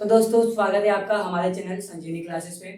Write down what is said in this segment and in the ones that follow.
तो दोस्तों स्वागत है आपका हमारे चैनल संजीवनी क्लासेस पे।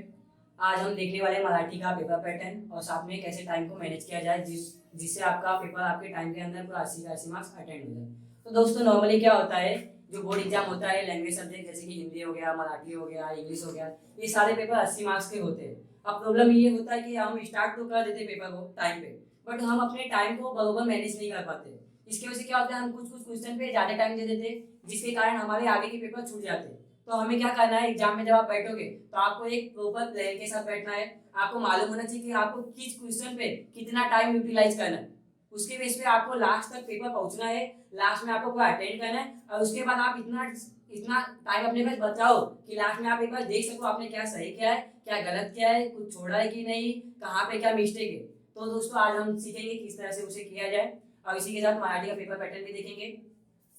आज हम देखने वाले हैं मराठी का पेपर पैटर्न और साथ में कैसे टाइम को मैनेज किया जाए जिससे आपका पेपर आपके टाइम के अंदर पूरा 80 का 80 मार्क्स अटेंड हो जाए। तो दोस्तों नॉर्मली क्या होता है, जो बोर्ड एग्जाम होता है लैंग्वेज सब्जेक्ट जैसे कि हिंदी हो गया, मराठी हो गया, इंग्लिश हो गया, ये सारे पेपर 80 मार्क्स के होते हैं। अब प्रॉब्लम ये होता है कि हम स्टार्ट तो कर देते पेपर को टाइम पे, बट हम अपने टाइम को बरोबर मैनेज नहीं कर पाते। इसकी वजह से क्या होता है, हम कुछ कुछ क्वेश्चन पे ज्यादा टाइम दे देते, जिसके कारण हमारे आगे के पेपर छूट जाते हैं। तो हमें क्या करना है, एग्जाम में जब आप बैठोगे तो आपको एक प्रॉपर प्लान के साथ बैठना है। आपको मालूम होना चाहिए कि आपको किस क्वेश्चन पे कितना टाइम यूटिलाइज करना है। उसके बेस पे आपको लास्ट तक पेपर पहुंचना है, लास्ट में आपको पूरा अटेंड करना है और उसके बाद आप इतना इतना टाइम अपने पास बचाओ कि लास्ट में आप एक बार देख सको आपने क्या सही किया है, क्या गलत किया है, कुछ छोड़ा है कि नहीं, कहाँ पे क्या मिस्टेक है। तो दोस्तों आज हम सीखेंगे किस तरह से उसे किया जाए और इसी के साथ मराठी का पेपर पैटर्न भी देखेंगे।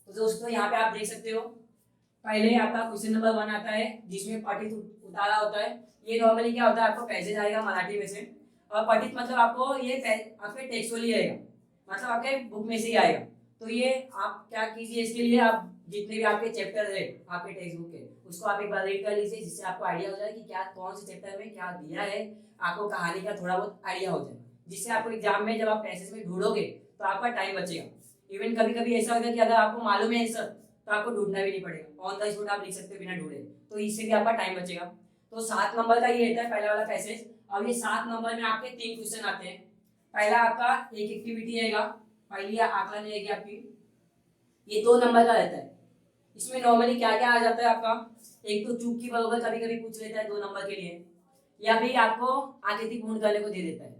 तो दोस्तों यहाँ पे आप देख सकते हो, पहले आपका क्वेश्चन नंबर 1 आता है जिसमें पठित उतारा होता है। ये नॉर्मली क्या होता है, आपको पैसेज आएगा मराठी में से और पठित मतलब आपको ये आपके टेक्सुअली आएगा, मतलब आपके बुक में से ही आएगा। तो ये आप क्या कीजिए, इसके लिए आप जितने भी आपके चैप्टर है आपके टेक्स्ट बुक के, उसको आप एक बार रीड कर लीजिए, जिससे आपको आइडिया हो जाए कि क्या कौन से चैप्टर में क्या दिया है, आपको कहानी का थोड़ा बहुत आइडिया हो जाए, जिससे आपको एग्जाम में जब आप पैसेज में ढूंढोगे तो आपका टाइम बचेगा। इवन कभी कभी ऐसा होगा कि अगर आपको मालूम है आंसर तो आपको ढूंढना भी नहीं पड़ेगा, ऑन द स्पॉट आप लिख सकते हो बिना ढूंढे, तो इससे भी आपका टाइम बचेगा। तो 7 नंबर का ये रहता है पहला वाला पैसेज। अब ये 7 नंबर में आपके 3 क्वेश्चन आते हैं। पहला आपका एक एक्टिविटी आएगा, पहली आकलन रहेगी आपकी, ये 2 नंबर का रहता है। इसमें नॉर्मली क्या क्या आ जाता है आपका, एक तो चूक की बरोबर कभी कभी पूछ लेता है 2 नंबर के लिए, या फिर आपको आकृति पूर्ण करने को दे देता है,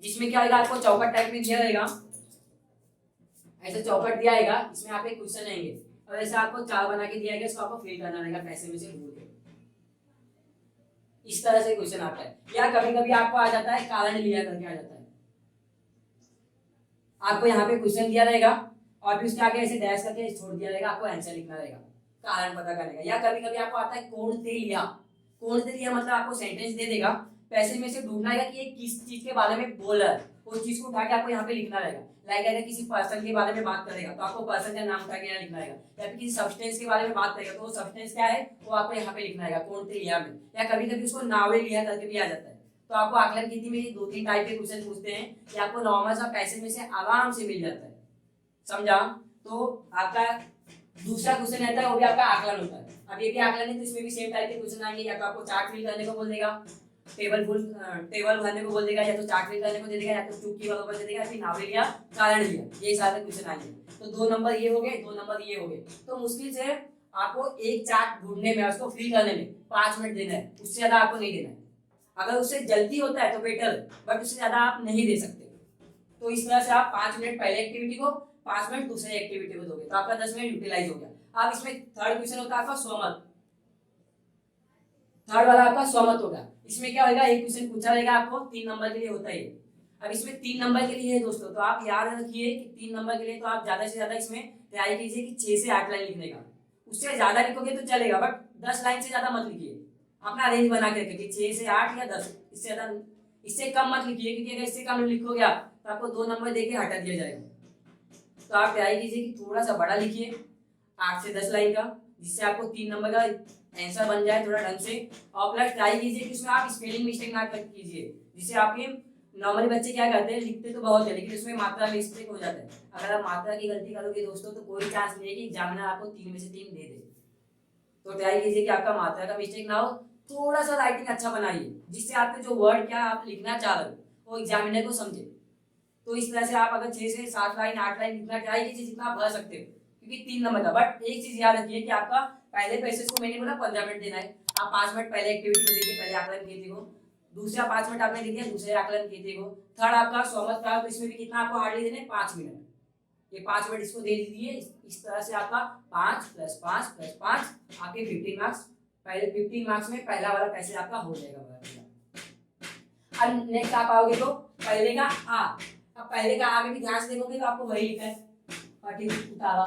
जिसमें क्या होगा, आपको चौकट टाइप में दिया रहेगा, ऐसे चौकट दिया रहेगा, इसमें आपके क्वेश्चन आएंगे और ऐसे आपको 4 बना के दिया गया, इसको आपको फिल करना रहेगा पैसे में से ढूंढ के। इस तरह से क्वेश्चन आता है, या कभी कभी आपको आ जाता है कारण लिया करके आ जाता है। आपको यहाँ पे क्वेश्चन दिया रहेगा और फिर उसके आगे ऐसे डैश करके छोड़ दिया रहेगा, आपको आंसर लिखना रहेगा, कारण पता करने का। या कभी कभी आपको आता है कोण से लिया, कोण से लिया मतलब आपको सेंटेंस दे देगा, पैसे में से ढूंढना है कि ये किस चीज के बारे में बोल रहा है, उस चीज को उठा के आपको यहाँ पे लिखना रहेगा। लाइक अगर किसी पर्सन के बारे में बात करेगा तो आपको पर्सन का नाम उठा के यहाँ लिखना रहेगा, या फिर किसी सब्सटेंस के बारे में बात करेगा तो वो सब्सटेंस क्या है वो आपको यहाँ पे लिखना रहेगा कोण से लिया में। या कभी कभी उसको नावे लिया करके भी आ जाता है। तो आपको आकलन कीर्ति में 2-3 टाइप के क्वेश्चन पूछते हैं कि आपको नॉर्मल सा पैसेज में से आराम से मिल जाता है, समझा। तो आपका दूसरा क्वेश्चन रहता है, वो भी आपका आकलन होता है। अब ये भी आकलन है तो इसमें भी सेम टाइप के क्वेश्चन आएंगे, या तो आपको चार्ट फिल करने को बोल देगा, टेबल भरने को बोल देगा, या तो चार्ट फिल करने को दे देगा, या तो चुटकी बराबर दे देगा, या फिर नावे लिया कारण लिया, ये सारे क्वेश्चन आएंगे। तो 2 नंबर ये हो गए, 2 नंबर ये हो गए। तो मुश्किल से आपको एक चार्ट ढूंढने में, उसको फिल करने में 5 मिनट देना है, उससे ज्यादा आपको नहीं देना है। अगर उससे जल्दी होता है तो बेटर, बट उससे ज्यादा आप नहीं दे सकते। तो इस तरह से आप 5 मिनट पहले एक्टिविटी को, 5 मिनट दूसरे एक्टिविटी को दोगे तो आपका 10 मिनट यूटिलाइज हो गया। अब इसमें थर्ड क्वेश्चन होता है आपका स्वमत, थर्ड वाला आपका स्वमत होगा। इसमें क्या होगा, एक क्वेश्चन पूछा रहेगा आपको, 3 नंबर के लिए होता है। अब इसमें 3 नंबर के लिए है दोस्तों, तो आप याद रखिए कि 3 नंबर के लिए तो आप ज्यादा से ज्यादा इसमें तैयारी कीजिए कि 6 से 8 लाइन लिखने का। उससे ज्यादा लिखोगे तो चलेगा, बट 10 लाइन से ज्यादा मत लिखिए। अपना रेंज बना के रखिए 6 से 8 या 10, इससे ज्यादा, इससे कम मत लिखिए, क्योंकि अगर इससे कम लिखोगे आप तो आपको 2 नंबर देके हटा दिया जाएगा। तो आप तैयारी कीजिए कि थोड़ा सा बड़ा लिखिए, 8 से 10 लाइन का, जिससे आपको 3 नंबर का आंसर बन जाए थोड़ा ढंग से। और प्लस ट्राई कीजिए कि उसमें आप स्पेलिंग मिस्टेक ना कीजिए, जिससे आपके नॉर्मली बच्चे क्या करते हैं, लिखते तो बहुत है लेकिन उसमें मात्रा मिस्टेक हो जाता है। अगर आप मात्रा की गलती करोगे दोस्तों तो कोई चांस नहीं है कि एग्जामिनर आपको 3 में से 3 दे दे। तो ट्राई कीजिए कि आपका मात्रा का मिस्टेक ना हो, थोड़ा सा राइटिंग अच्छा बनाइए, जिससे आपके जो वर्ड क्या आप लिखना चाह रहे हो वो एग्जामिनर को समझे। तो इस तरह से आप अगर 6 से 7 लाइन 8 लाइन लिखना ट्राई कीजिए, जितना आप भर सकते हो, क्योंकि 3 नंबर का। बट एक चीज याद रखिए कि आपका पहले पैसेज को मैंने बोला 15 मिनट देना है, आप 5 मिनट पहले एक्टिविटी को देखिए, पहले आकलन कीर्ति को, दूसरा 5 मिनट आपने दे दिया दूसरे आकलन कीर्ति को, थर्ड आपका स्वमत का, तो इसमें भी कितना आपको हार्डली देने 5 मिनट, ये 5 मिनट इसको दे दीजिए। इस तरह से आपका 5 + 5 + 5 आपके 15 मार्क्स, पहले 15 मार्क्स में पहला वाला पैसेज आपका हो जाएगा। अब नेक्स्ट आप आओगे तो पहले का आ, अब पहले का आ में भी ध्यान से देखोगे तो आपको वही लिखा है पठित उतारा,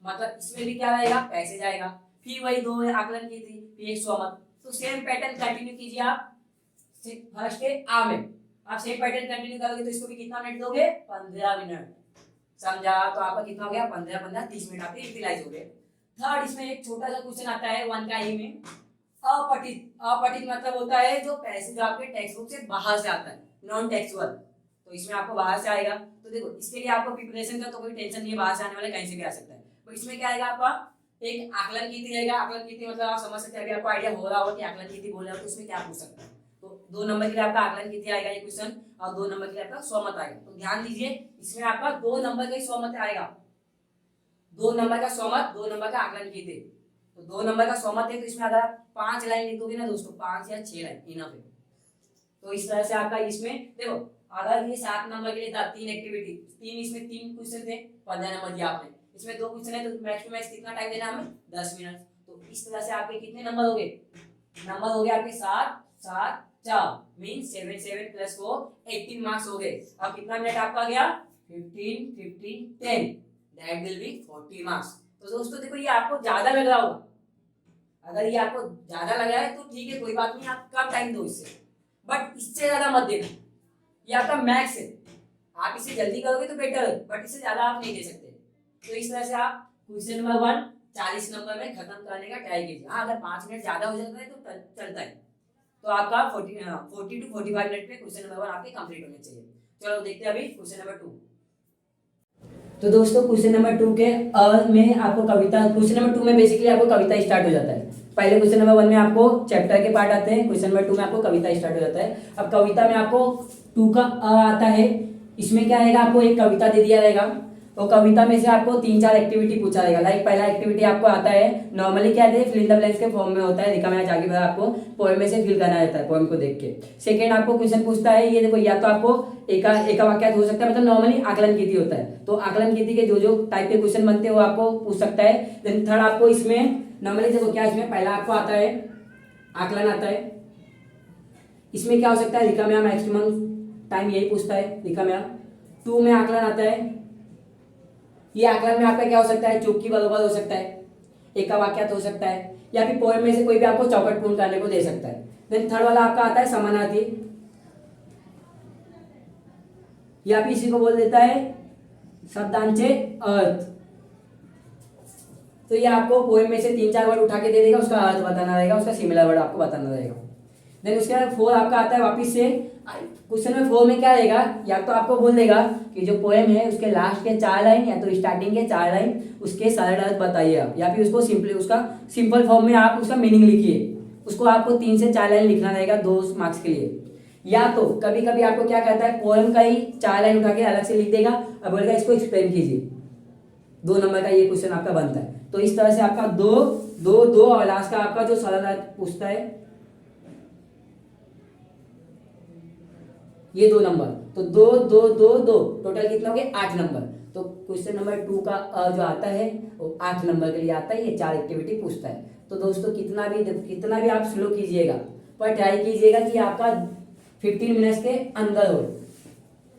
मतलब इसमें भी क्या रहेगा, पैसेज आएगा, फिर वही 2 आकलन की थी, फिर एक स्वमत। तो सेम पैटर्न कंटिन्यू कीजिए आप फर्स्ट के आ में, आप सेम पैटर्न कंटिन्यू करोगे तो इसको भी कितना मिनट दोगे, 15 मिनट, समझा। तो आपका कितना हो गया, 15 15 30 मिनट आपके यूटिलाइज हो गए। थर्ड इसमें एक छोटा सा क्वेश्चन आता है 1 का ई में, अपठित। अपठित मतलब होता है जो पैसे जो आपके टेक्स्ट बुक से बाहर से आता है, नॉन टेक्सुअल। तो इसमें आपको बाहर से आएगा। तो देखो इसके लिए आपको प्रिपरेशन का तो कोई टेंशन नहीं है, बाहर से आने वाले कहीं से भी आ सकता है। तो इसमें क्या आएगा आपका एक आकलन नीति रहेगा। आकलन नीति मतलब आप समझ सकते हैं, अभी आपको आइडिया हो रहा होगा कि आकलन नीति बोल रहे हो तो उसमें क्या पूछ सकता है। तो 2 नंबर के लिए आपका आकलन नीति आएगा ये क्वेश्चन, और 2 नंबर के लिए आपका स्वमत आएगा। तो ध्यान दीजिए इसमें आपका 2 नंबर का ही स्वमत आएगा, 2 नंबर का स्वमत, 2 नंबर का आकलन नीति। तो 2 नंबर का स्वमत है, तो इसमें अगर आप 5 लाइन लिख दोगे ना दोस्तों, 5 या 6 लाइन इनफ है। तो इस तरह से आपका इसमें देखो, अगर ये 7 नंबर के लिए था 3 एक्टिविटी, 3 इसमें 3 क्वेश्चन थे, 15 नंबर दिया आपने, इसमें 2 क्वेश्चन है तो मैक्स टू मैक्स कितना टाइम देना हमें, 10 मिनट। तो इस तरह से आपके कितने नंबर हो गए, नंबर हो गए आपके 7 7 4 मीन 7 7 प्लस 4 18 मार्क्स हो गए। अब कितना मिनट आपका गया, 15 15 10, दैट विल बी 40 मार्क्स। तो दोस्तों देखो ये आपको ज्यादा लग रहा होगा, अगर ये आपको ज्यादा लग रहा है तो ठीक है, कोई बात नहीं, आप कम टाइम दो इससे, बट इससे ज्यादा मत देना। ये आपका मैक्स है, आप इसे जल्दी करोगे तो बेटर है, बट इससे ज्यादा आप नहीं दे सकते। तो इस तरह से आप क्वेश्चन नंबर 1 40 नंबर में खत्म करने का ट्राई कीजिए। हाँ, अगर 5 मिनट ज्यादा हो जाता है तो चलता है। तो आपका 40 टू 45 मिनट में क्वेश्चन नंबर 1 आपके कंप्लीट होने चाहिए। चलो देखते हैं अभी क्वेश्चन नंबर 2। तो दोस्तों क्वेश्चन नंबर 2 के में आपको कविता, क्वेश्चन नंबर 2 में बेसिकली आपको कविता स्टार्ट हो जाता है। पहले क्वेश्चन नंबर 1 में आपको चैप्टर के पार्ट आते हैं, क्वेश्चन नंबर 2 में आपको कविता स्टार्ट हो जाता है। अब कविता में आपको 2 का आता है, इसमें क्या रहेगा, आपको एक कविता दे दिया रहेगा और कविता में से आपको 3-4 एक्टिविटी पूछा रहेगा। लाइक पहला एक्टिविटी आपको आता है, नॉर्मली क्या है, फिल इन द ब्लैंक्स के फॉर्म में होता है, लिखा मैंने आगे बताया, आपको पोएम में से फिल करना रहता है पोएम को देख के। सेकंड आपको क्वेश्चन पूछता है, ये देखो, या तो आपको एका वाक्यार्थ हो सकता है, मतलब नॉर्मली आकलन कीर्ति होता है, तो आकलन कीर्ति के जो जो टाइप के क्वेश्चन बनते हैं वो आपको पूछ सकता है। देन थर्ड आपको इसमें नॉर्मली देखो क्या, इसमें पहला आपको आता है आकलन आता है, इसमें क्या हो सकता है, लिखा में मैक्सिमम टाइम यही पूछता है, लिखा में 2 में आकलन आता है। ये आकलन में आपका क्या हो सकता है, चौकी बरोबर हो सकता है, एका वाक्यार्थ हो सकता है, या फिर पोएम में से कोई भी आपको चौकट पूर्ण करने को दे सकता है। देन थर्ड वाला आपका आता है समानार्थी, या फिर इसी को बोल देता है शब्दांचे अर्थ। तो ये आपको पोएम में से 3-4 वर्ड उठा के दे देगा, उसका अर्थ बताना रहेगा, उसका सिमिलर वर्ड आपको बताना रहेगा। देन उसके बाद 4 आपका आता है वापिस से, क्वेश्चन में 4 में क्या रहेगा, या तो आपको बोल देगा कि जो पोएम है उसके लास्ट के 4 लाइन या तो स्टार्टिंग के 4 लाइन उसके सरल अर्थ बताइए आप, या फिर उसको सिंपली उसका सिंपल फॉर्म में आप उसका मीनिंग लिखिए। उसको आपको 3 से 4 लाइन लिखना रहेगा 2 मार्क्स के लिए। या तो कभी कभी आपको क्या कहता है, पोएम का ही 4 लाइन उठा के अलग से लिख देगा और बोलेगा इसको एक्सप्लेन कीजिए। 2 नंबर का ये क्वेश्चन आपका बनता है। तो इस तरह से आपका 2 2 2 और लास्ट का आपका जो सरल अर्थ पूछता है ये 2 नंबर, तो 2 2 2 2 टोटल कितना हो गया, 8 नंबर। तो क्वेश्चन नंबर 2 का जो आता है वो 8 नंबर के लिए आता है, ये 4 एक्टिविटी पूछता है। तो दोस्तों कितना भी आप स्लो कीजिएगा पर ट्राई कीजिएगा कि आपका 15 मिनट्स के अंदर हो।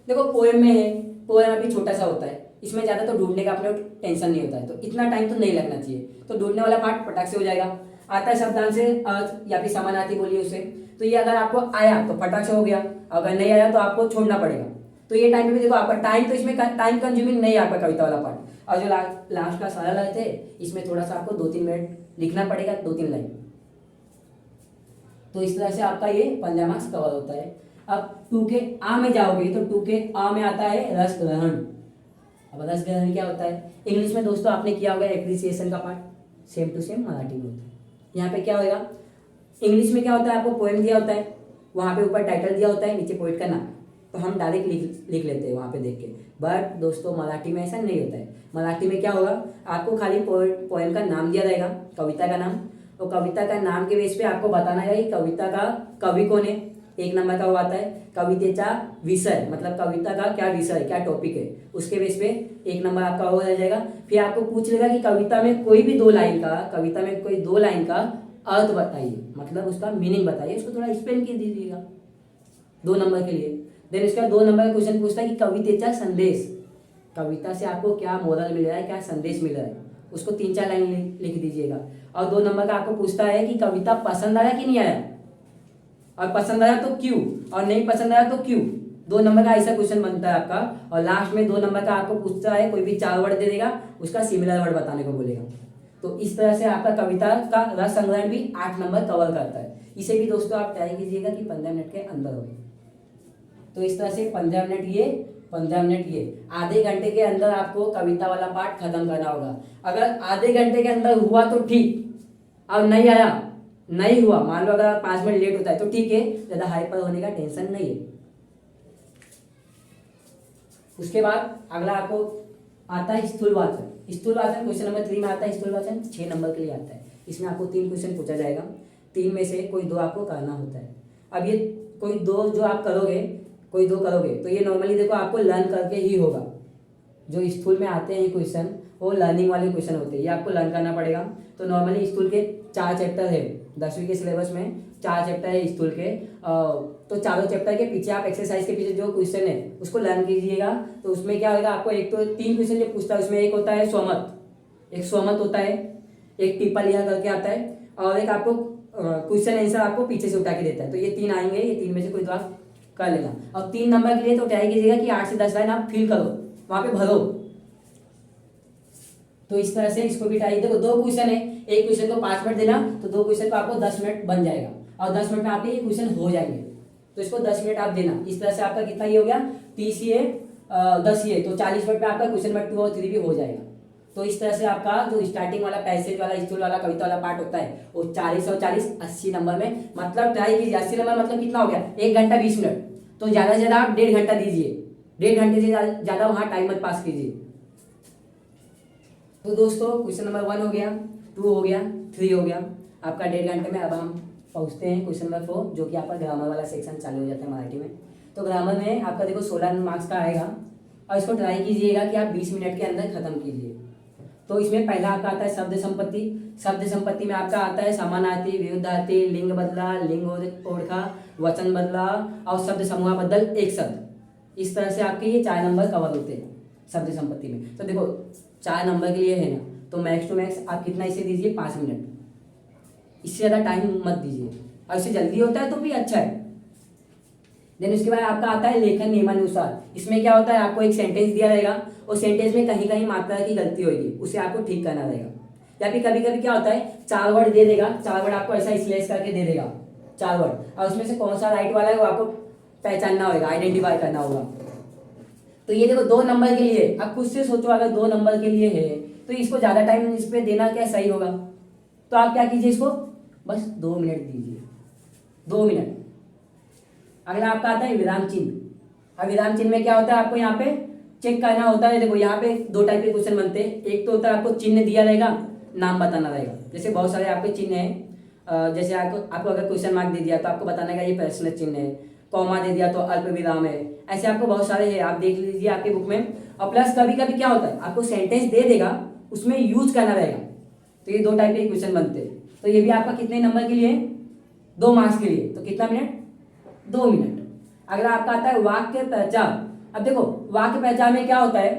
देखो पोएम में है, पोएम अभी छोटा सा होता है, इसमें ज़्यादा तो ढूंढने का अपने टेंशन नहीं होता है, तो इतना टाइम तो नहीं लगना चाहिए। तो ढूंढने वाला पार्ट फटाक से हो जाएगा। आता है शब्दांश से अर्थ या फिर समानार्थी बोलिए उसे, तो ये अगर आपको आया तो फटाक से हो गया, अगर नहीं आया तो आपको छोड़ना पड़ेगा। तो ये टाइम पे भी देखो आपका टाइम, तो इसमें टाइम कंज्यूमिंग नहीं है आपका कविता वाला पार्ट। और जो लास्ट का सरल अर्थ है इसमें थोड़ा सा आपको 2-3 मिनट लिखना पड़ेगा, 2-3 लाइन। तो इस तरह से आपका ये 15 मार्क्स कवर होता है। अब 2 के आ में जाओगे तो 2 के आ में आता है रस ग्रहण। अब रस ग्रहण क्या होता है, इंग्लिश में दोस्तों आपने किया होगा एप्रिसिएशन का part, same to same Marathi में होता है। यहाँ पे क्या होगा, इंग्लिश में क्या होता है, आपको पोएम दिया होता है, वहाँ पे ऊपर टाइटल दिया होता है, नीचे पोइट का नाम, तो हम डायरेक्ट लिख लेते हैं वहाँ पे देख के। बट दोस्तों मराठी में ऐसा नहीं होता है। मराठी में क्या होगा, आपको खाली पोएम का नाम दिया रहेगा, कविता का नाम, और कविता का नाम के बेस पे आपको बताना है कि कविता का कवि कौन है। 1 नंबर का वो आता है कवितेचा विषय, मतलब कविता का क्या विषय है, क्या टॉपिक है, उसके बेस पे 1 नंबर आपका हो रह जाएगा। फिर आपको पूछ लेगा कि कविता में कोई भी 2 लाइन का, कविता में कोई 2 लाइन का अर्थ बताइए, मतलब उसका मीनिंग बताइए, उसको थोड़ा एक्सप्लेन कर दीजिएगा 2 नंबर के लिए। देन इसका 2 नंबर का क्वेश्चन पूछता है कि कवितेचा संदेश, कविता से आपको क्या मोरल मिल रहा है, क्या संदेश मिल रहा है, उसको 3-4 लाइन लिख दीजिएगा। और 2 नंबर का आपको पूछता है कि कविता पसंद आया कि नहीं आया, और पसंद आया तो क्यों, और नहीं पसंद आया तो क्यों। 2 नंबर का ऐसा क्वेश्चन बनता है आपका। और लास्ट में 2 नंबर का आपको पूछता है, कोई भी 4 वर्ड दे देगा, उसका सिमिलर वर्ड बताने को बोलेगा। तो इस तरह से आपका कविता का रस संग्रहण भी 8 नंबर कवर करता है। इसे भी दोस्तों आप ट्राई कीजिएगा कि 15 मिनट के अंदर हो। तो इस तरह से 15 मिनट ये 15 मिनट ये, आधे घंटे के अंदर आपको कविता वाला पार्ट खत्म करना होगा। अगर आधे घंटे के अंदर हुआ तो ठीक, और नहीं आया, नहीं हुआ, मान लो अगर 5 मिनट लेट होता है तो ठीक है, ज्यादा हाइपर होने का टेंशन नहीं है। उसके बाद अगला आपको आता है स्थूल वाचन। स्थूल वाचन क्वेश्चन नंबर 3 में आता है। स्थूल वाचन 6 नंबर के लिए आता है। इसमें आपको 3 क्वेश्चन पूछा जाएगा, 3 में से कोई 2 आपको करना होता है। अब ये कोई 2 जो आप करोगे, कोई 2 करोगे तो ये नॉर्मली देखो आपको लर्न करके ही होगा। जो स्कूल में आते हैं क्वेश्चन वो लर्निंग वाले क्वेश्चन होते हैं, ये आपको लर्न करना पड़ेगा। तो नॉर्मली स्कूल के 4 चैप्टर है, 10वीं के सिलेबस में 4 चैप्टर है स्कूल के। तो चारों चैप्टर के पीछे आप एक्सरसाइज के पीछे जो क्वेश्चन है उसको लर्न कीजिएगा। तो उसमें क्या होगा, आपको एक तो 3 क्वेश्चन जो पूछता है उसमें एक होता है स्वमत, एक स्वमत होता है, एक टिप्पा लिया करके आता है, और एक आपको क्वेश्चन आंसर आपको पीछे से उठा के देता है। तो ये 3 आएंगे, ये 3 में से कोई तो आप कर लेना। और 3 नंबर के लिए तो ट्राई कीजिएगा कि 8 से 10 लाइन आप फिल करो, वहां पे भरो। तो इस तरह से इसको भी ट्राई, देखो 2 क्वेश्चन है, एक क्वेश्चन को 5 मिनट देना, तो 2 क्वेश्चन को आपको 10 मिनट बन जाएगा, और 10 मिनट में आपके ये क्वेश्चन हो जाएंगे। तो इसको 10 मिनट आप देना। इस तरह से आपका कितना ये हो गया, 30 ये 10 ये, तो 40 मिनट में आपका क्वेश्चन नंबर 2 और 3 भी हो जाएगा। तो इस तरह से आपका जो स्टार्टिंग वाला पैसेज वाला स्टूल वाला कविता वाला पार्ट होता है वो 40 और 40 80 नंबर में, मतलब ट्राई कीजिए। 80 नंबर मतलब कितना हो गया, 1 घंटा 20 मिनट। तो ज्यादा से ज्यादा आप 1.5 घंटा दीजिए, 1.5 घंटे से ज्यादा वहां टाइम मत पास कीजिए। तो दोस्तों क्वेश्चन नंबर 1 हो गया, 2 हो गया, 3 हो गया आपका 1.5 घंटे में। अब हम पहुंचते हैं क्वेश्चन नंबर 4, जो कि आपका ग्रामर वाला सेक्शन चालू हो जाता है मराठी में। तो ग्रामर में आपका देखो 16 मार्क्स का आएगा, और इसको ट्राई कीजिएगा कि आप 20 मिनट के अंदर खत्म कीजिए। तो इसमें पहला आपका आता है शब्द संपत्ति। शब्द संपत्ति में आपका आता है समानार्थी, विरुद्धार्थी, लिंग बदला, लिंग ओढ़ा, वचन बदला, और शब्द समूह बदल एक शब्द। इस तरह से आपके ये 4 नंबर कवर होते हैं शब्द संपत्ति में। तो देखो 4 नंबर के लिए है ना, तो मैक्स टू मैक्स आप कितना इसे दीजिए, 5 मिनट, इससे ज्यादा टाइम मत दीजिए, और इससे जल्दी होता है तो भी अच्छा है। देन उसके बाद आपका आता है लेखन नियमानुसार। इसमें क्या होता है, आपको एक सेंटेंस दिया रहेगा, और सेंटेंस में कहीं कहीं मात्रा की गलती होगी, उसे आपको ठीक करना रहेगा। या फिर कभी कभी क्या होता है, 4 वर्ड दे देगा, 4 वर्ड आपको ऐसा स्लैश करके दे देगा, 4 वर्ड, और उसमें से कौन सा राइट वाला है वो आपको पहचानना होगा, आइडेंटिफाई करना होगा। तो ये देखो 2 नंबर के लिए, अब खुद से सोचो अगर 2 नंबर के लिए है तो इसको ज्यादा टाइम इस पे देना क्या सही होगा। तो आप क्या कीजिए, इसको बस 2 मिनट दीजिए, 2 मिनट। अगला आपका आता है विराम चिन्ह। अब विराम चिन्ह में क्या होता है, आपको यहाँ पे चेक करना होता है। देखो यहाँ पे 2 टाइप के क्वेश्चन बनते हैं। एक तो होता है आपको चिन्ह दिया रहेगा, नाम बताना रहेगा। जैसे बहुत सारे आपके चिन्ह हैं, जैसे आपको अगर क्वेश्चन मार्क दे दिया तो आपको बताने का ये प्रश्न चिन्ह है, कॉमा दे दिया तो अल्प विराम है, ऐसे आपको बहुत सारे हैं, आप देख लीजिए आपके बुक में। और प्लस कभी कभी क्या होता है, आपको सेंटेंस दे देगा, उसमें यूज करना रहेगा। तो ये 2 टाइप के क्वेश्चन बनते हैं। तो ये भी आपका कितने नंबर के लिए, 2 मार्क्स के लिए। तो कितना मिनट, 2 मिनट। अगला आपका आता है वाक्य पहचान। अब देखो वाक्य पहचान में क्या होता है,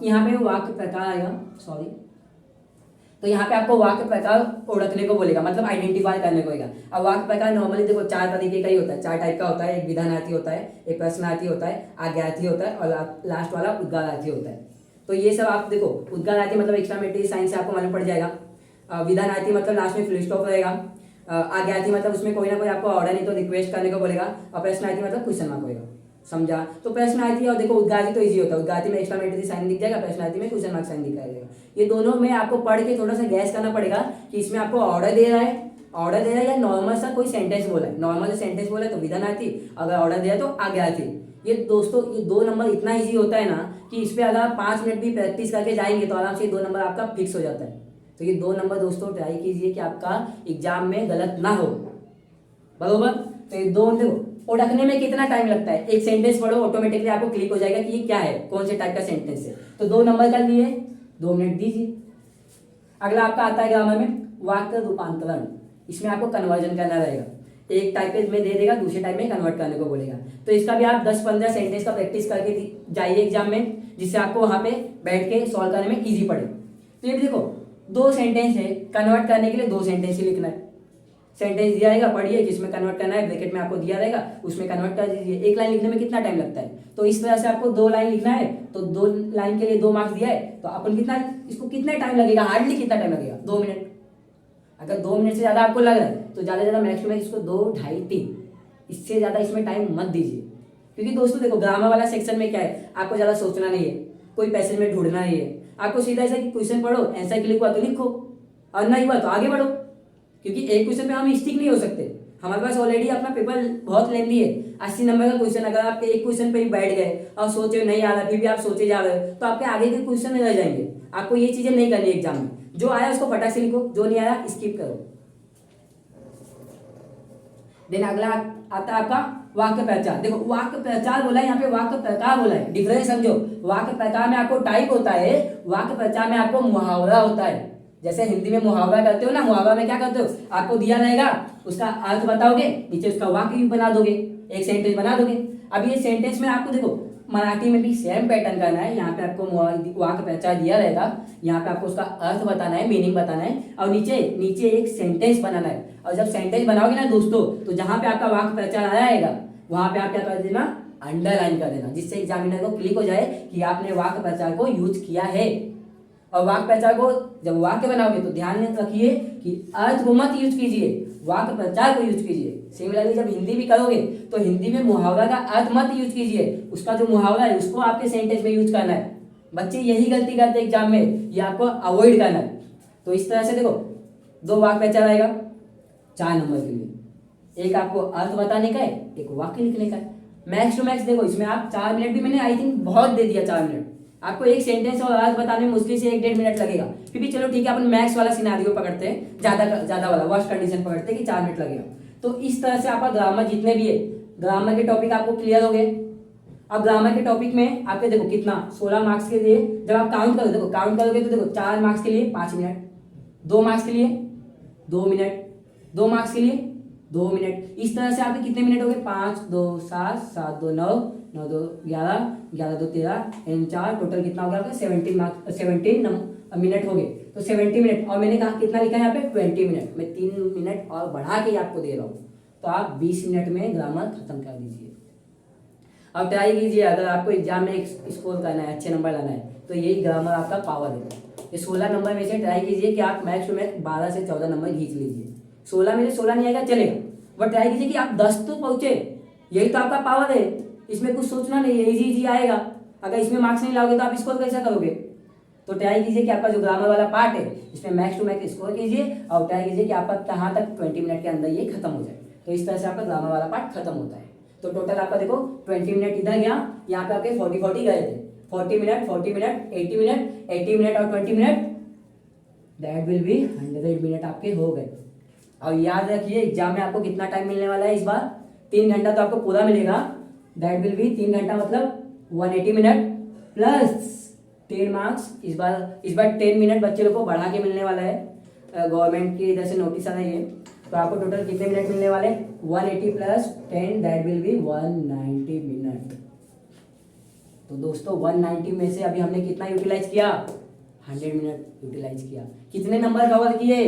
यहाँ पे वाक्य प्रकार आएगा, सॉरी, तो यहाँ पे आपको वाक्य प्रकार ओळखने को बोलेगा, मतलब आइडेंटिफाई करने को होगा। अब वाक्य प्रकार नॉर्मली देखो 4 तरीके का ही होता है, 4 टाइप का होता है। एक विधानार्थी होता है, एक प्रश्नार्थी होता है, आज्ञार्थी होता है, और लास्ट वाला उद्गारार्थी होता है। तो ये सब आप देखो, उद्गारार्थी मतलब एक्स्ट्रा मैट्रिक्स साइंस से आपको मालूम पड़ जाएगा। विधानार्थी मतलब लास्ट में फुल स्टॉप रहेगा। आज्ञार्थी मतलब उसमें कोई ना कोई आपको ऑर्डर नहीं तो रिक्वेस्ट करने को बोलेगा। और प्रश्नार्थी मतलब क्वेश्चन मार्क होगा, समझा। तो प्रश्नार्थी और देखो उद्गारार्थी तो इजी होता है, उद्गारार्थी में एक्स्ट्रा मैट्रिक्स साइन दिख जाएगा, प्रश्नार्थी में क्वेश्चन मार्क साइन दिखाई देगा। ये दोनों में आपको पढ़ के थोड़ा सा गैस करना पड़ेगा कि इसमें आपको ऑर्डर दे रहा है या नॉर्मल सा कोई सेंटेंस बोला है। नॉर्मल सेंटेंस बोला है तो विधानार्थी, अगर ऑर्डर दिया तो आज्ञार्थी। ये दोस्तों ये 2 नंबर इतना इजी होता है ना कि इस पे अगर आप 5 मिनट भी प्रैक्टिस करके जाएंगे तो आराम से 2 नंबर आपका फिक्स हो जाता है। तो ये 2 नंबर दोस्तों ट्राई कीजिए कि आपका एग्जाम में गलत ना हो, बरोबर। तो ये 2 देखो ओळखने में कितना टाइम लगता है, एक सेंटेंस पढ़ो ऑटोमेटिकली आपको क्लिक हो जाएगा कि ये क्या है, कौन से टाइप का सेंटेंस है। तो 2 नंबर का लिए 2 मिनट दीजिए। अगला आपका आता है ग्रामर में वाक्य रूपांतरण। इसमें आपको कन्वर्जन करना रहेगा, एक टाइप में दे देगा, दूसरे टाइप में कन्वर्ट करने को बोलेगा। तो इसका भी आप 10-15 सेंटेंस का प्रैक्टिस करके जाइए एग्जाम में, जिससे आपको वहां पे बैठ के सॉल्व करने में इजी पड़े। तो ये भी देखो 2 सेंटेंस है, कन्वर्ट करने के लिए 2 सेंटेंस ही लिखना है। सेंटेंस दिया रहेगा, पढ़िए, किसमें कन्वर्ट करना है, ब्रैकेट में आपको दिया रहेगा, उसमें कन्वर्ट कर दीजिए। एक लाइन लिखने में कितना टाइम लगता है, तो इस तरह से आपको 2 लाइन लिखना है, तो 2 लाइन के लिए 2 मार्क्स दिया है, तो अपन कितना, इसको कितना टाइम लगेगा, हार्डली कितना टाइम लगेगा, 2 मिनट। अगर 2 मिनट से ज़्यादा आपको लग रहा है तो ज़्यादा से ज़्यादा मैक्स टू मैक्स इसको 2, ढाई, 3, इससे ज़्यादा इसमें टाइम मत दीजिए। क्योंकि दोस्तों देखो, ग्रामर वाला सेक्शन में क्या है, आपको ज़्यादा सोचना नहीं है, कोई पैसेज में ढूंढना नहीं है, आपको सीधा ऐसा कि क्वेश्चन पढ़ो, आंसर के लिए हुआ तो लिखो, और नहीं हुआ तो आगे बढ़ो। क्योंकि एक क्वेश्चन पे हम स्टिक नहीं हो सकते, हमारे पास ऑलरेडी अपना पेपर बहुत लेंदी है, 80 नंबर का क्वेश्चन, अगर आप एक क्वेश्चन पे ही बैठ गए और सोचे नहीं आ रहा, फिर भी आप सोचे जा रहे हो, तो आपके आगे के क्वेश्चन रह जाएंगे। आपको ये चीजें नहीं करनी एग्जाम में, जो आया उसको फटाक से लिखो, जो नहीं आया स्किप करो। देन अगला आता है आपका वाक्य पहचान। देखो वाक्य पहचान बोला है, यहाँ पे वाक्य प्रकार बोला है, डिफरेंस समझो। वाक्य प्रकार में आपको टाइप होता है, वाक्य पहचान में आपको मुहावरा होता है। जैसे हिंदी में मुहावरा करते हो ना, मुहावरा में क्या करते हो, आपको दिया रहेगा, उसका अर्थ बताओगे, नीचे उसका वाक्य भी बना दोगे, एक सेंटेंस बना दोगे। अब ये सेंटेंस में आपको देखो मराठी में भी सेम पैटर्न करना है। यहाँ पे आपको वाक्य पहचान दिया रहेगा, यहाँ पे आपको उसका अर्थ बताना है, मीनिंग बताना है, और नीचे नीचे एक सेंटेंस बनाना है। और जब सेंटेंस बनाओगे ना दोस्तों, तो जहाँ पे आपका वाक्य पहचान आया रहेगा, वहां पे आप क्या कर देना, अंडरलाइन कर देना, जिससे एग्जामिनर को क्लिक हो जाए कि आपने वाक्य पहचान को यूज किया है। और वाक्य पहचान को जब वाक्य बनाओगे तो ध्यान रखिए कि अर्थ को मत यूज कीजिए, वाक्य पहचान को यूज कीजिए। सिमिलरली जब हिंदी भी करोगे तो हिंदी में मुहावरा का अर्थ मत यूज कीजिए, उसका जो मुहावरा है उसको आपके सेंटेंस में यूज करना है। बच्चे यही गलती करते हैं एग्जाम में, ये आपको अवॉइड करना है। तो इस तरह से देखो 2 वाक्य पहचान आएगा 4 नंबर के लिए, एक आपको अर्थ बताने का है, एक वाक्य लिखने का है। मैक्स टू मैक्स देखो इसमें आप 4 मिनट भी, मैंने आई थिंक बहुत दे दिया 4 मिनट, आपको एक सेंटेंस और अर्थ बताने में मुश्किल से 1-1.5 मिनट लगेगा। फिर भी चलो ठीक है, अपन मैक्स वाला सिनेरियो पकड़ते हैं, ज्यादा वाला वर्स्ट कंडीशन पकड़ते हैं कि 4 मिनट लगेगा। तो इस तरह से आपका ग्रामर जितने भी है, ग्रामर के टॉपिक आपको क्लियर हो गए। अब ग्रामर के टॉपिक में आपके देखो कितना 16 मार्क्स के लिए जब आप काउंट करो, देखो काउंट करोगे तो देखो 4 मार्क्स के लिए 5 मिनट, 2 मार्क्स के लिए 2 मिनट, 2 मार्क्स के लिए 2 मिनट। इस तरह से आपके कितने मिनट हो गए, 5 2 7 7 2 9 9 2 11 11 2 13 एंड 4, टोटल कितना हो गया आपका 17 मिनट हो गए। तो 70 मिनट, और मैंने कहा कितना लिखा है यहाँ पे 20 मिनट, मैं 3 मिनट और बढ़ा के आपको दे रहा हूँ। तो आप 20 मिनट में ग्रामर खत्म कर दीजिए। अब ट्राई कीजिए, अगर आपको एग्जाम में स्कोर करना है, अच्छे नंबर लाना है, तो यही ग्रामर आपका पावर है। ये 16 नंबर में से ट्राई कीजिए कि आप मैक्स टू मैक्स 12 से 14 नंबर खींच लीजिए। 16 में से 16 नहीं आएगा चलेगा, बट ट्राई कीजिए कि आप 10 तो पहुंचे, यही तो आपका पावर है। इसमें कुछ सोचना नहीं है, इजी आएगा। अगर इसमें मार्क्स नहीं लाओगे तो आप स्कोर कैसा करोगे। तो ट्राई कीजिए कि आपका जो ग्रामर वाला पार्ट है इसमें मैक्स टू मैक्स स्कोर कीजिए, और ट्राई कीजिए कि आपका कहाँ तक 20 मिनट के अंदर ये खत्म हो जाए। तो इस तरह से आपका ग्रामर वाला पार्ट खत्म होता है। तो टोटल आपका देखो 20 मिनट इधर गया, यहाँ पे आपके 40 गए थे, 40 मिनट 80 मिनट 80 मिनट और 20 minute, that will be 100 minute आपके हो गए। और याद रखिए एग्जाम में आपको कितना टाइम मिलने वाला है इस बार, 3 घंटा तो आपको पूरा मिलेगा। दैट विल बी 3 घंटा मतलब 180 मिनट प्लस 10 मार्क्स। इस बार 10 मिनट बच्चे लोग को बढ़ा के मिलने वाला है, गवर्नमेंट की इधर से नोटिस आ रही है। तो आपको टोटल कितने मिनट मिलने वाले, 180 plus 10 that will be 190 minute. तो दोस्तों 190 में से अभी हमने कितना यूटिलाइज किया, 100 मिनट यूटिलाइज किया। कितने नंबर कवर किए,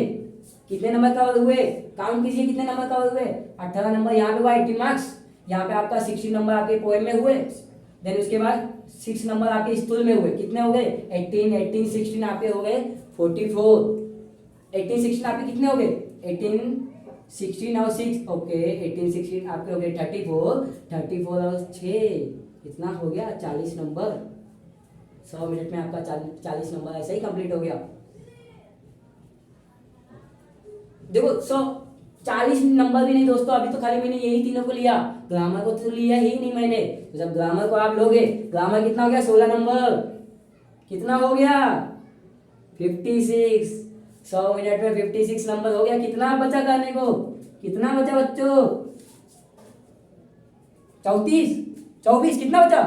कितने नंबर कवर हुए, काउंट कीजिए कितने नंबर कवर हुए, 18 नंबर। यहाँ पे हुआ 80 मार्क्स, यहाँ पे आपका 60 नंबर आपके पोएम में हुए, देन उसके बाद 6 नंबर आपके स्टूल में हुए। कितने हो गए, 18 16 आपके हो गए 44। 18 16 आपके कितने हो गए, 18 16 और 6 ओके, 18 16 आपके हो गए 34 और 6 कितना हो गया 40 नंबर। 100 मिनट में आपका 40 नंबर ऐसा ही कंप्लीट हो गया। देखो 40 नंबर भी नहीं दोस्तों, अभी तो खाली मैंने यही तीनों को लिया, ग्रामर को तो लिया ही नहीं मैंने। तो जब ग्रामर को आप लोगे, ग्रामर कितना हो गया 16 नंबर, कितना हो गया 56। 100 मिनट में 56 नंबर हो गया। कितना बचा करने को, कितना बचा बच्चों, 34 कितना बचा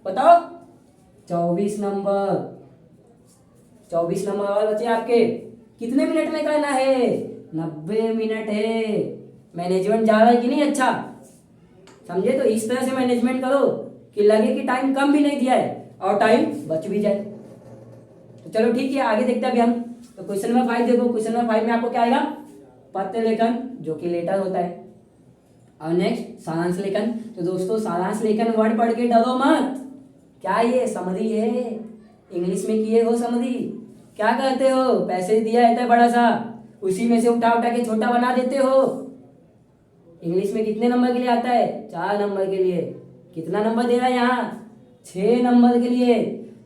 बताओ, 24 नंबर। 24 नंबर और बचे आपके, कितने मिनट में करना है, 90 मिनट है। मैनेजमेंट जा रहा है कि नहीं, अच्छा समझे। तो इस तरह से मैनेजमेंट करो कि लगे कि टाइम कम भी नहीं दिया है और टाइम बच भी जाए। तो चलो ठीक है, आगे देखते हैं अभी हम। तो क्वेश्चन नंबर 5 देखो, क्वेश्चन नंबर 5 में आपको क्या आएगा, पत्र लेखन जो कि लेटर होता है। और नेक्स्ट सारांश लेखन। तो दोस्तों सारांश लेखन वर्ड पढ़ के डरो मत, क्या ये समरी है, इंग्लिश में किए हो समरी, क्या करते हो, पैसे दिया है बड़ा सा, उसी में से उठा उठा के छोटा बना देते हो। इंग्लिश में कितने नंबर के लिए आता है, 4 नंबर के लिए। कितना नंबर दे रहा है यहाँ, 6 नंबर के लिए।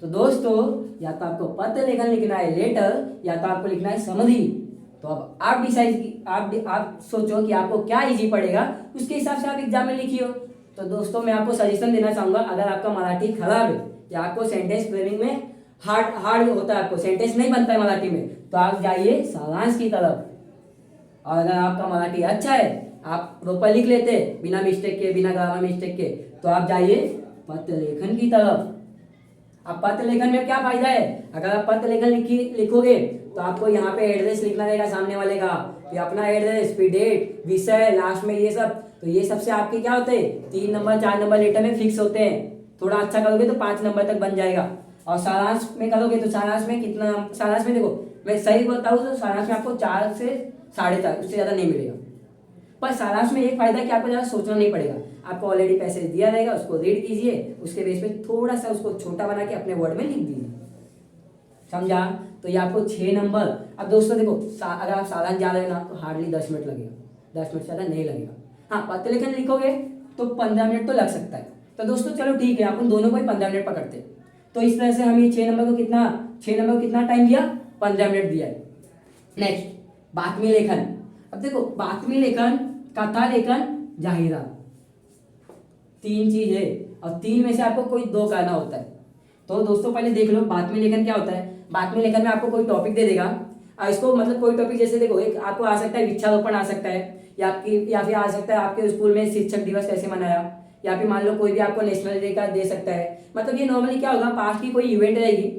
तो दोस्तों या तो आपको पत्र लेखन लिखना है लेटर, या तो आपको लिखना है समरी। तो अब आप डिसाइड, आप सोचो कि आपको क्या इजी पड़ेगा, उसके हिसाब से आप एग्जाम में लिखियो। तो दोस्तों मैं आपको सजेशन देना चाहूंगा, अगर आपका मराठी खराब है या आपको सेंटेंस फ्रेमिंग में हार्ड होता है, आपको सेंटेंस नहीं बनता है मराठी में, तो आप जाइए सारांश की तरफ। और अगर आपका मराठी अच्छा है, आप प्रॉपर लिख लेते बिना मिस्टेक के, बिना ग्रामर मिस्टेक के, तो आप जाइए पत्र लेखन की तरफ। अब पत्र लेखन में क्या फायदा है, अगर आप पत्र लेखन लिखोगे तो आपको यहाँ पे एड्रेस लिखना रहेगा सामने वाले का, फिर अपना एड्रेस, फिर डेट, विषय, लास्ट में ये सब। तो ये सबसे आपके क्या होते हैं, 3 नंबर 4 नंबर लेटर में फिक्स होते हैं। थोड़ा अच्छा करोगे तो 5 नंबर तक बन जाएगा। और सारांश में करोगे तो सारांश में कितना, सारांश में देखो मैं सही बताऊँ तो सारांश में आपको 4 से 4.5, उससे ज़्यादा नहीं मिलेगा। पर सारांश में एक फायदा है कि आपको ज़्यादा सोचना नहीं पड़ेगा, आपको ऑलरेडी पैसेज दिया रहेगा, उसको रीड कीजिए, उसके बेस पे थोड़ा सा उसको छोटा बना के अपने वर्ड में लिख दीजिए। समझा। तो ये आपको 6 नंबर। अब दोस्तों देखो अगर आप सारांश जा रहे हो ना तो हार्डली 10 मिनट लगेगा, 10 मिनट से ज़्यादा नहीं लगेगा। हाँ पत्र लेखन लिखोगे तो 15 मिनट तो लग सकता है। तो दोस्तों चलो ठीक है, अपन दोनों को ही 15 मिनट पकड़ते हैं। तो इस तरह से हम ये 6 नंबर को कितना टाइम दिया, 15 मिनट दिया है। नेक्स्ट बातमी लेखन। अब देखो बातमी लेखन, कथा लेखन, जाहिरात, 3 चीज है और 3 में से आपको कोई 2 करना होता है। तो दोस्तों पहले देख लो बातमी लेखन क्या होता है। बातमी लेखन में आपको कोई टॉपिक दे देगा, इसको मतलब कोई टॉपिक जैसे देखो एक आपको आ सकता है वृक्षारोपण आ सकता है, या फिर आ सकता है आपके स्कूल में शिक्षक दिवस कैसे मनाया, या फिर मान लो कोई भी आपको नेशनल डे का दे सकता है। मतलब ये नॉर्मली क्या होगा, पास्ट की कोई इवेंट रहेगी,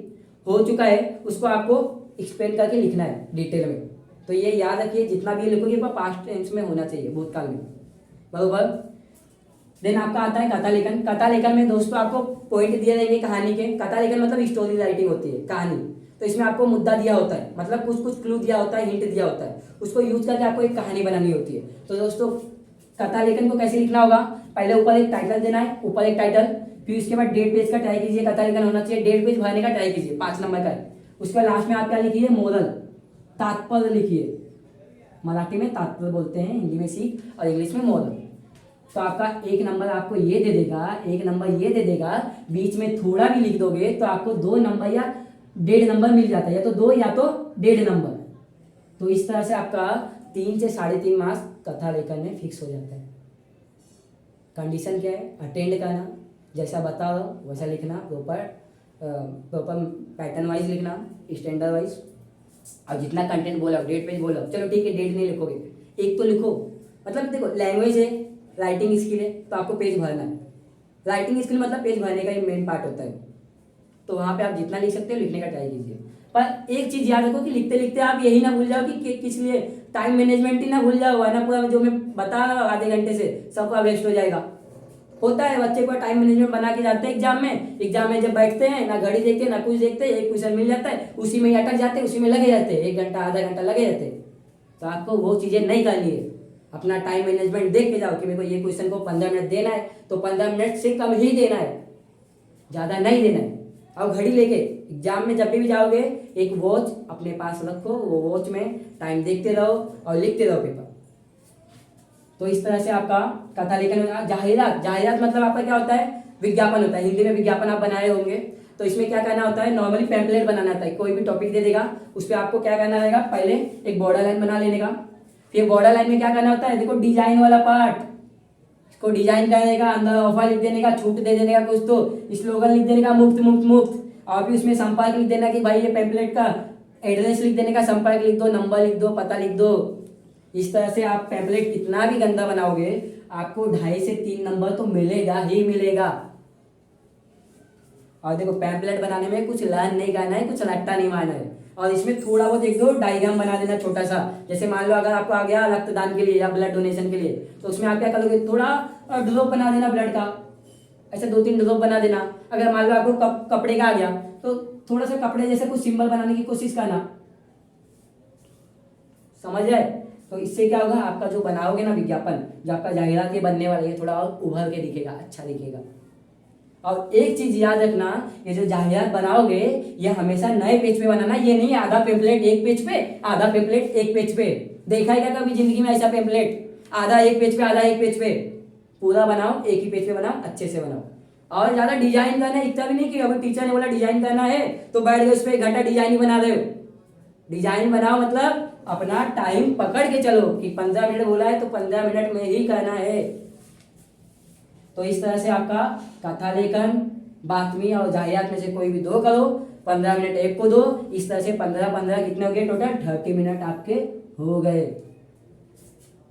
हो चुका है, उसको आपको एक्सप्लेन करके लिखना है डिटेल में। तो ये याद रखिए जितना भी लिखोगे पास्ट टेंस में होना चाहिए, भूतकाल में, बरोबर। देन आपका आता है कथा लेखन। कथा लेखन में दोस्तों आपको पॉइंट दिए रहेंगे कहानी के। कथा लेखन मतलब स्टोरी राइटिंग होती है, कहानी। तो इसमें आपको मुद्दा दिया होता है, मतलब कुछ क्लू दिया होता है, हिंट दिया होता है, उसको यूज करके आपको एक कहानी बनानी होती है। तो दोस्तों कथा लेखन को कैसे लिखना होगा, पहले ऊपर एक टाइटल देना है, ऊपर एक टाइटल, फिर उसके बाद डेट पेज का ट्राई कीजिए, कथा लेखन होना चाहिए, डेट पेज भरने का ट्राई कीजिए, 5 नंबर का है। उसके बाद लास्ट में आप क्या लिखिए, मोरल, तात्पर्य लिखिए। मराठी में तात्पर्य बोलते हैं, हिंदी में सीख, और इंग्लिश में मोरल। तो आपका 1 नंबर आपको ये दे देगा, 1 नंबर ये दे देगा, बीच में थोड़ा भी लिख दोगे तो आपको 2 नंबर या 1.5 नंबर मिल जाता है, या तो 2 या तो 1.5 नंबर। तो इस तरह से आपका 3 से 3.5 मार्क्स कथा लेखन में फिक्स हो जाता है। कंडीशन क्या है, अटेंड करना, जैसा बताओ वैसा लिखना, प्रॉपर पैटर्न वाइज लिखना, स्टैंडर्ड वाइज। अब जितना कंटेंट बोला, डेट पेज बोला, चलो ठीक है डेट नहीं लिखोगे, एक तो लिखो। मतलब देखो लैंग्वेज है, राइटिंग स्किल है, तो आपको पेज भरना है। राइटिंग स्किल मतलब पेज भरने का ही मेन पार्ट होता है। तो वहाँ पे आप जितना लिख सकते हो लिखने का ट्राई कीजिए। पर एक चीज याद रखो कि लिखते लिखते आप यही ना भूल जाओ कि किस लिए, टाइम मैनेजमेंट ही ना भूल जाओ, वरना पूरा जो मैं बता रहा हूँ आधे घंटे से सबका वेस्ट हो जाएगा। होता है बच्चे को टाइम मैनेजमेंट बना के जाते हैं एग्जाम में जब बैठते हैं ना घड़ी देखते हैं ना कुछ देखते हैं, एक क्वेश्चन मिल जाता है उसी में अटक जाते हैं, उसी में लगे रहते हैं, 1 घंटा आधा घंटा लगे रहते हैं। तो आपको वो चीजें नहीं करनी है, अपना टाइम मैनेजमेंट देख के जाओ कि मेरे को ये क्वेश्चन को 15 मिनट देना है तो 15 मिनट से कम ही देना है, ज्यादा नहीं देना है। अब घड़ी लेके एग्जाम में जब भी जाओगे एक वॉच अपने पास रखो, वो वॉच में टाइम देखते रहो और लिखते रहो पेपर। तो इस तरह से आपका कथा लेखन में जाहिरात मतलब आपका क्या होता है, विज्ञापन होता है। हिंदी में विज्ञापन आप बनाए होंगे, तो इसमें क्या करना होता है, नॉर्मली पैम्पलेट बनाना होता है। कोई भी टॉपिक दे देगा उस पर आपको क्या करना रहेगा, पहले एक बॉर्डर लाइन बना लेने का। फिर बॉर्डर लाइन में क्या करना होता है, देखो डिजाइन वाला पार्ट, इसको डिजाइन करने का, अंदर ऑफर लिख देने का, छूट दे देने का, कुछ तो स्लोगन लिख देने का, मुफ्त मुफ्त मुफ्त, और फिर उसमें संपर्क लिख देना कि भाई ये पैम्पलेट का एड्रेस लिख देने का, संपर्क लिख दो, नंबर लिख दो, पता लिख दो। इस तरह से आप पैम्पलेट कितना भी गंदा बनाओगे आपको 2.5 से 3 नंबर तो मिलेगा ही मिलेगा। और देखो पैम्पलेट बनाने में कुछ लर्न नहीं करना है, कुछ रट्टा नहीं मारना है, और इसमें थोड़ा बहुत एक दो डायग्राम बना देना छोटा सा। जैसे मान लो अगर आपको आ गया रक्तदान के लिए या ब्लड डोनेशन के लिए, तो उसमें आप क्या करोगे, थोड़ा ड्रॉप बना देना ब्लड का, ऐसे 2-3 ड्रॉप बना देना। अगर मान लो आपको कपड़े का आ गया तो थोड़ा सा कपड़े जैसे कुछ सिंबल बनाने की कोशिश करना, समझ आए। तो इससे क्या होगा, आपका जो बनाओगे ना विज्ञापन, जो आपका जाहिरात ये बनने वाला है, थोड़ा और उभर के दिखेगा, अच्छा दिखेगा। और एक चीज याद रखना, ये जो जाहिरात बनाओगे ये हमेशा नए पेज पे बनाना, ये नहीं आधा पेम्पलेट एक पेज पे, आधा पेम्पलेट एक पेज पे। देखा है क्या कभी जिंदगी में ऐसा पेम्पलेट, आधा एक पेज पे, आधा एक पेज पे? पूरा बनाओ, एक ही पेज पे बनाओ, अच्छे से बनाओ। और ज्यादा डिजाइन करना है, इतना भी नहीं कि अभी टीचर ने बोला डिजाइन करना है तो बैठ गए उस पर 1 घंटा डिजाइन ही बना रहे हो। डिजाइन बनाओ मतलब अपना टाइम पकड़ के चलो कि 15 मिनट बोला है तो 15 मिनट में ही करना है। तो इस तरह से आपका कथा लेखन, बातमी और जाहिरात में से कोई भी 2 करो, 15 मिनट एक को दो, इस तरह से 15-15 कितने हो गए टोटल? 30 मिनट आपके हो गए।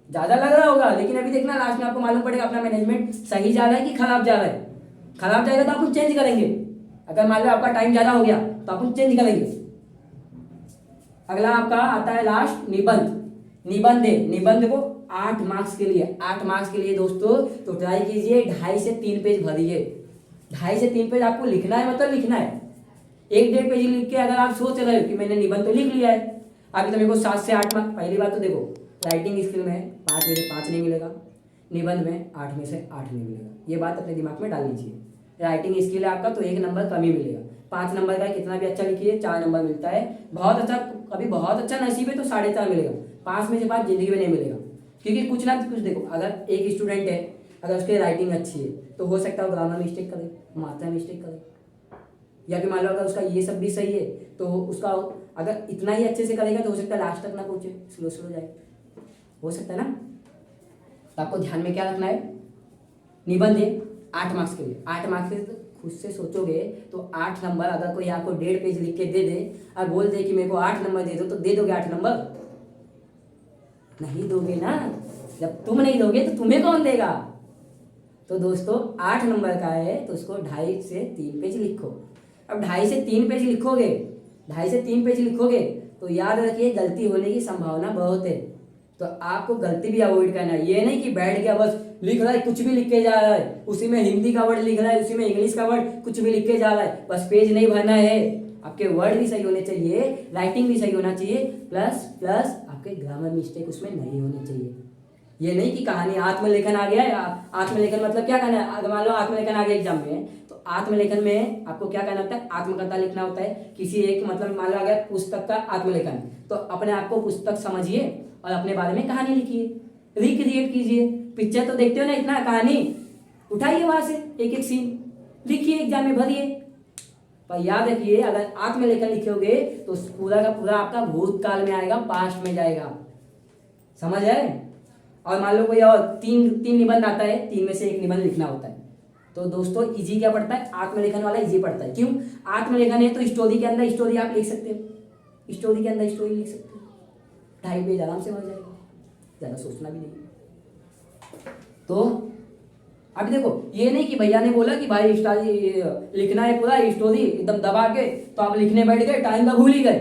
ज्यादा लग रहा होगा लेकिन अभी देखना लास्ट में आपको मालूम पड़ेगा अपना मैनेजमेंट सही जा रहा है कि खराब जा रहा है। खराब जाएगा तो अपन चेंज करेंगे, अगर मान लो आपका टाइम ज्यादा हो गया तो अपन चेंज करेंगे। अगला आपका आता है लास्ट निबंध। निबंध है, निबंध को 8 मार्क्स के लिए, 8 मार्क्स के लिए दोस्तों तो ट्राई कीजिए 2.5 से 3 पेज भरिए। 2.5 से 3 पेज आपको लिखना है, मतलब लिखना है। 1-1.5 पेज लिख के अगर आप सोच रहे हो कि मैंने निबंध तो लिख लिया है, अभी तो मेरे को 7 से 8 मार्क्स, पहली बात तो देखो राइटिंग स्किल में 5 में से 5 नहीं मिलेगा, निबंध में 8 में से 8 नहीं मिलेगा, ये बात अपने दिमाग में डाल लीजिए। राइटिंग स्किल है आपका तो 1 नंबर कम ही मिलेगा। 5 नंबर का कितना भी अच्छा लिखिए 4 नंबर मिलता है, बहुत अच्छा, कभी बहुत अच्छा नसीब है तो 4.5 मिलेगा। 5 में से 5 जिंदगी में नहीं मिलेगा, क्योंकि कुछ ना कुछ देखो, अगर एक स्टूडेंट है, अगर उसकी राइटिंग अच्छी है तो हो सकता है वो ग्रामर मिस्टेक करे, मात्रा मिस्टेक करे, या फिर मान लो अगर उसका ये सब भी सही है तो उसका अगर इतना ही अच्छे से करेगा तो हो सकता है लास्ट तक ना पहुंचे, स्लो स्लो जाए, हो सकता है ना। तो आपको ध्यान में क्या रखना है, निबंध है 8 मार्क्स के लिए, 8 मार्क्स के लिए तो खुद से सोचोगे तो 8 नंबर, अगर कोई आपको 1.5 पेज लिख के दे दे और बोल दे कि मेरे को 8 नंबर दे दो, तो दे दोगे 8 नंबर? नहीं दोगे ना। जब तुम नहीं दोगे तो तुम्हें कौन देगा? तो दोस्तों 8 नंबर का है तो उसको 2.5 से 3 पेज लिखो। अब 2.5 से 3 पेज लिखोगे, 2.5 से 3 पेज लिखोगे तो याद रखिए गलती होने की संभावना बहुत है, तो आपको गलती भी अवॉइड करना है। ये नहीं कि बैठ गया बस लिख रहा है, कुछ भी लिख के जा रहा है, उसी में हिंदी का वर्ड लिख रहा है, उसी में इंग्लिश का वर्ड कुछ भी लिख के जा रहा है, बस पेज नहीं भरना है। आपके वर्ड भी सही होने चाहिए, राइटिंग भी सही होना चाहिए, प्लस प्लस आपके ग्रामर मिस्टेक उसमें नहीं होने चाहिए। ये नहीं कि कहानी आत्मलेखन आ गया है, आत्मलेखन मतलब क्या करना है, अगर मान लो आत्मलेखन आ गया एग्जाम में, तो आत्मलेखन में आपको क्या करना होता है, आत्मकथा लिखना होता है। किसी एक मतलब मान लो आ गया पुस्तक का आत्मलेखन, तो अपने आप को पुस्तक समझिए और अपने बारे में कहानी लिखिए, रिक्रिएट कीजिए। पिक्चर तो देखते हो ना, इतना कहानी उठाइए वहां से एक एक सीन लिखिए, एग्जाम में भरिए। पर याद रखिए अगर आत्मलेखन लिखोगे तो पूरा का पूरा आपका भूतकाल में आएगा, पास्ट में जाएगा, समझ आए। और मान लो कोई और तीन निबंध आता है, 3 में से 1 निबंध लिखना होता है, तो दोस्तों इजी क्या पड़ता है, आत्मलेखन वाला इजी पड़ता है। क्यों? आत्मलेखन है तो स्टोरी के अंदर स्टोरी आप लिख सकते हो, स्टोरी के अंदर स्टोरी लिख सकते हो, 2.5 पेज आराम से भर जाएगा, ज्यादा सोचना भी नहीं। तो अभी देखो ये नहीं कि भैया ने बोला कि भाई लिखना है पूरा स्टोरी एकदम दबा के, तो आप लिखने बैठ गए, टाइम का भूल ही गए,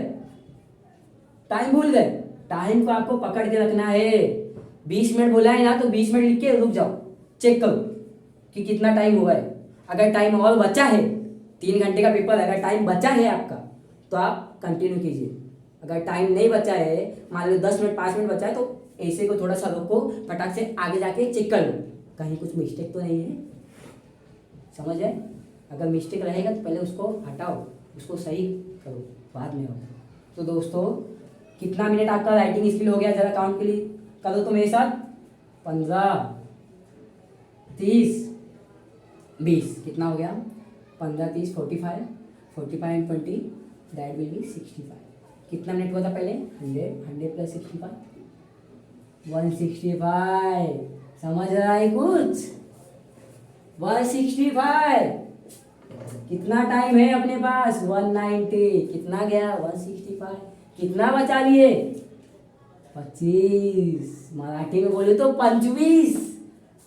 टाइम भूल गए। टाइम को आपको पकड़ के रखना है। 20 मिनट बोला है ना तो 20 मिनट लिख के रुक जाओ, चेक करो कि कितना टाइम हुआ है। अगर टाइम और बचा है, 3 घंटे का पेपर, अगर टाइम बचा है आपका तो आप कंटिन्यू कीजिए। अगर टाइम नहीं बचा है, मान लो 10 मिनट 5 मिनट बचा है, तो ऐसे को थोड़ा सा रोको, फटाक से आगे जाके चेक कर लो कहीं कुछ मिस्टेक तो नहीं है, समझ है। अगर मिस्टेक रहेगा तो पहले उसको हटाओ, उसको सही करो, बाद में हो। तो दोस्तों कितना मिनट आपका राइटिंग स्किल हो गया, जरा काउंट के लिए करो तो मेरे साथ, 15 30 20, कितना हो गया, 15 30 45 45 एंड 20 दैट विल बी 65। कितना मिनट हुआ था पहले, 100 प्लस 65 165। समझ रहा है कुछ, 165। कितना टाइम है अपने पास, 190। कितना गया, 165। कितना बचा लिए, 25। मराठी में बोले तो 25।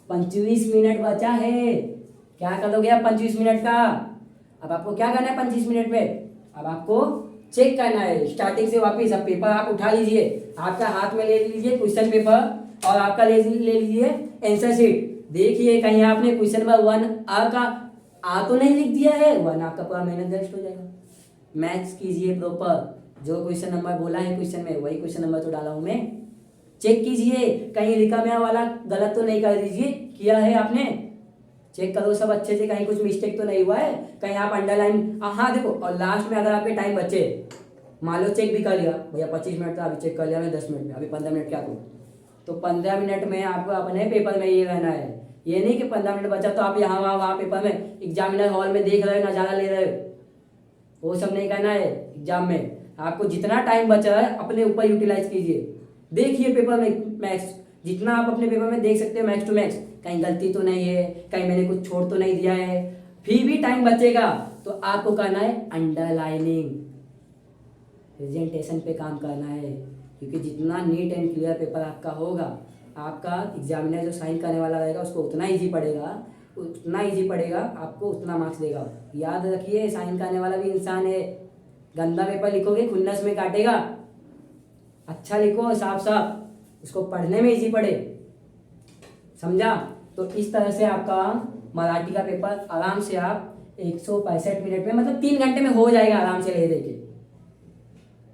25 मिनट बचा है। क्या करोगे आप 25 मिनट का? अब आपको क्या करना है 25 मिनट में, अब आपको चेक करना है स्टार्टिंग से वापस। अब पेपर आप उठा लीजिए, आपका हाथ में ले लीजिए क्वेश्चन पेपर, और आपका ले लीजिए आंसर शीट। देखिए कहीं आपने क्वेश्चन नंबर 1 आ का आ तो नहीं लिख दिया है, 1 आपका पूरा मेहनत वेस्ट हो जाएगा। मैथ्स कीजिए प्रॉपर, जो क्वेश्चन नंबर बोला है क्वेश्चन में वही क्वेश्चन नंबर तो डाला हूं मैं, चेक कीजिए कहीं लिखा में वाला गलत तो नहीं कर दीजिए, किया है आपने, चेक करो सब अच्छे से, कहीं कुछ मिस्टेक तो नहीं हुआ है, कहीं आप अंडरलाइन, हाँ देखो। और लास्ट में अगर आपके टाइम बचे, मान लो चेक भी कर लिया भैया 25 मिनट था, अभी चेक कर लिया मैं 10 मिनट में, अभी 15 मिनट क्या करूँ, तो 15 मिनट में आपको अपने पेपर में ये रहना है। ये नहीं कि 15 मिनट बचा तो आप यहाँ वहाँ पेपर में एग्जामिनर हॉल में देख रहे हो, नज़ारा ले रहे हो, वो सब नहीं करना है। एग्जाम में आपको जितना टाइम बचा है अपने ऊपर यूटिलाइज कीजिए, देखिए पेपर में मैक्स, जितना आप अपने पेपर में देख सकते हो मैक्स टू मैक्स, कहीं गलती तो नहीं है, कहीं मैंने कुछ छोड़ तो नहीं दिया है। फिर भी टाइम बचेगा तो आपको करना है अंडरलाइनिंग, प्रेजेंटेशन पे काम करना है, क्योंकि जितना नीट एंड क्लियर पेपर आपका होगा, आपका एग्जामिनर जो साइन करने वाला रहेगा उसको उतना ईजी पड़ेगा, उतना ईजी पड़ेगा, आपको उतना मार्क्स देगा। याद रखिए साइन करने वाला भी इंसान है, गंदा पेपर लिखोगे खुन्नस में काटेगा, अच्छा लिखो साफ साफ, उसको पढ़ने में इजी पड़े, समझा। तो इस तरह से आपका मराठी का पेपर आराम से आप 165 मिनट में, मतलब 3 घंटे में हो जाएगा आराम से ले दे के।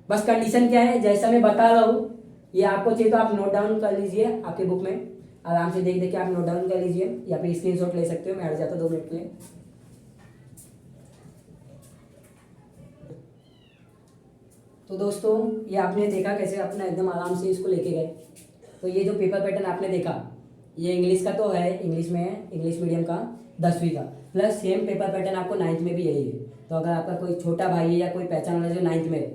बस कंडीशन क्या है, जैसा मैं बता रहा हूँ, ये आपको चाहिए तो आप नोट डाउन कर लीजिए आपके बुक में, आराम से देख देख के आप नोट डाउन कर लीजिए, या फिर स्क्रीनशॉट ले सकते हो, मैं हट जाता हूँ 2 मिनट के लिए। तो दोस्तों ये आपने देखा कैसे अपना एकदम आराम से इसको लेके गए। तो ये जो पेपर पैटर्न आपने देखा, ये इंग्लिश का तो है, इंग्लिश में है, इंग्लिश मीडियम का 10वीं का, प्लस सेम पेपर पैटर्न आपको 9th में भी यही है। तो अगर आपका कोई छोटा भाई है या कोई पहचान वाला जो 9th में है,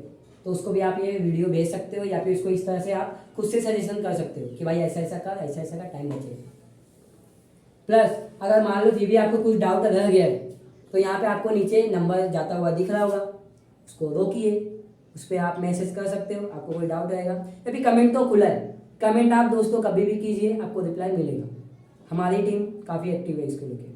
तो उसको भी आप ये वीडियो भेज सकते हो, या फिर उसको इस तरह से आप खुद से सजेशन कर सकते हो कि भाई ऐसा ऐसा कर, ऐसा ऐसा का टाइम बचे। प्लस अगर मान लो फिर भी आपको कुछ डाउट रह गया है, तो यहाँ पे आपको नीचे नंबर जाता हुआ दिख रहा होगा, उसको रोकिए, उस पर आप मैसेज कर सकते हो, आपको कोई डाउट रहेगा, या फिर कमेंट तो खुला है, कमेंट आप दोस्तों कभी भी कीजिए, आपको रिप्लाई मिलेगा। हमारी टीम काफ़ी एक्टिव है इसको लेके,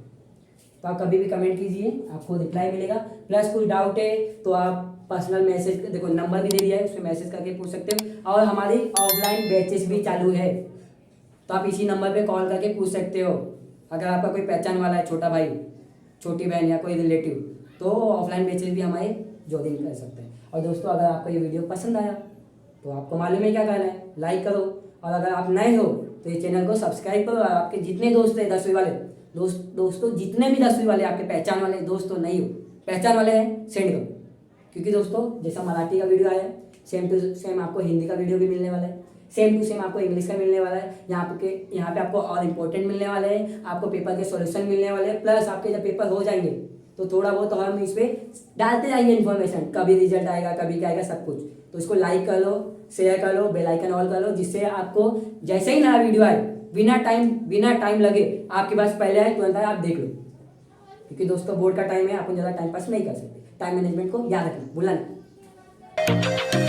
तो आप कभी भी कमेंट कीजिए, आपको रिप्लाई मिलेगा। प्लस कुछ डाउट है तो आप पर्सनल मैसेज, देखो नंबर भी दे दिया है, उस पर मैसेज करके पूछ सकते हो। और हमारी ऑफलाइन बैचेस भी चालू है, तो आप इसी नंबर पे कॉल करके पूछ सकते हो। अगर आपका कोई पहचान वाला है, छोटा भाई, छोटी बहन या कोई रिलेटिव, तो ऑफलाइन बैचेस भी हमारे ज्वाइन कर सकते हैं। और दोस्तों अगर आपको ये वीडियो पसंद आया तो आपको मालूम है क्या करना है, लाइक करो, और अगर आप नए हो तो ये चैनल को सब्सक्राइब करो। और आपके जितने दोस्त हैं 10वीं वाले दोस्तों जितने भी 10वीं वाले आपके पहचान वाले दोस्तों नहीं हो, पहचान वाले हैं, सेंड करो, क्योंकि दोस्तों जैसा मराठी का वीडियो आया है, सेम टू सेम आपको हिंदी का वीडियो भी मिलने वाला है, सेम टू सेम आपको इंग्लिश का मिलने वाला है। यहाँ पे आपको और इम्पोर्टेंट मिलने वाले हैं, आपको पेपर के सॉल्यूशन मिलने वाले हैं। प्लस आपके जब पेपर हो जाएंगे तो थोड़ा बहुत हम इस पर डालते जाएंगे इन्फॉर्मेशन, कभी रिजल्ट आएगा, कभी क्या आएगा, सब कुछ। तो इसको लाइक कर लो, शेयर कर लो, बेल आइकन ऑल कर लो, जिससे आपको जैसे ही नया वीडियो आए बिना टाइम लगे आपके पास पहले आए, तुरंत आप देख लो। क्योंकि दोस्तों बोर्ड का टाइम है, अपन ज़्यादा टाइम पास नहीं कर सकते, टाइम मैनेजमेंट को याद रखना, भूलना नहीं।